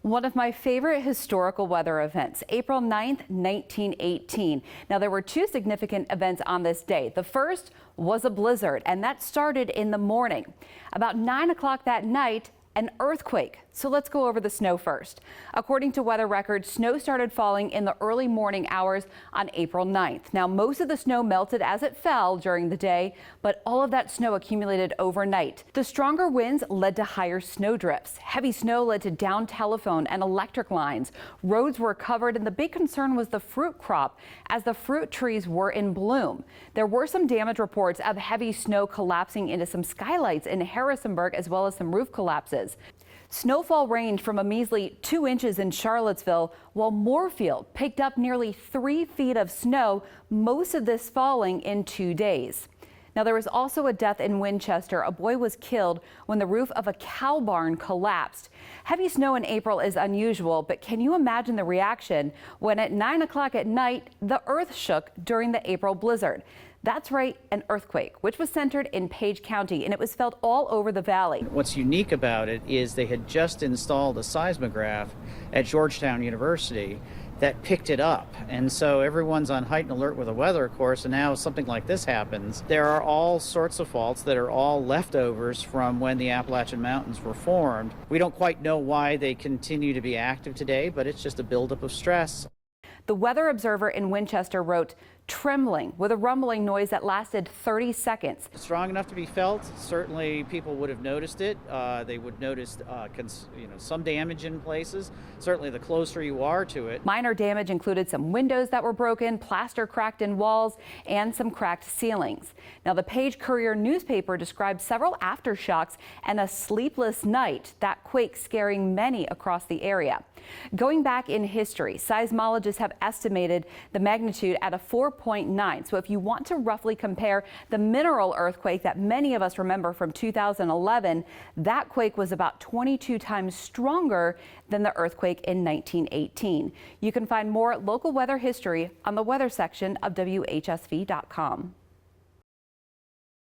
One of my favorite historical weather events, April 9th, 1918. Now, there were two significant events on this day. The first was a blizzard, and that started in the morning. About 9 o'clock that night, an earthquake. So let's go over the snow first. According to weather records, snow started falling in the early morning hours on April 9th. Now, most of the snow melted as it fell during the day, but all of that snow accumulated overnight. The stronger winds led to higher snow drifts. Heavy snow led to downed telephone and electric lines. Roads were covered, and the big concern was the fruit crop, as the fruit trees were in bloom. There were some damage reports of heavy snow collapsing into some skylights in Harrisonburg, as well as some roof collapses. Snowfall ranged from a measly 2 inches in Charlottesville, while Moorfield picked up nearly 3 feet of snow, most of this falling in 2 days. Now, there was also a death in Winchester. A boy was killed when the roof of a cow barn collapsed. Heavy snow in April is unusual, but can you imagine the reaction when at 9 o'clock at night, the earth shook during the April blizzard? That's right, an earthquake, which was centered in Page County, and it was felt all over the valley. What's unique about it is they had just installed a seismograph at Georgetown University that picked it up. And so everyone's on heightened alert with the weather, of course, and now something like this happens. There are all sorts of faults that are all leftovers from when the Appalachian Mountains were formed. We don't quite know why they continue to be active today, but it's just a buildup of stress. The weather observer in Winchester wrote, "Trembling with a rumbling noise that lasted 30 seconds. Strong enough to be felt. Certainly people would have noticed it. They would notice some damage in places. Certainly the closer you are to it. Minor damage included some windows that were broken, plaster cracked in walls, and some cracked ceilings. Now, the Page Courier newspaper described several aftershocks and a sleepless night, that quake scaring many across the area. Going back in history, seismologists have estimated the magnitude at a 4.9. So if you want to roughly compare the mineral earthquake that many of us remember from 2011, that quake was about 22 times stronger than the earthquake in 1918. You can find more local weather history on the weather section of WHSV.com.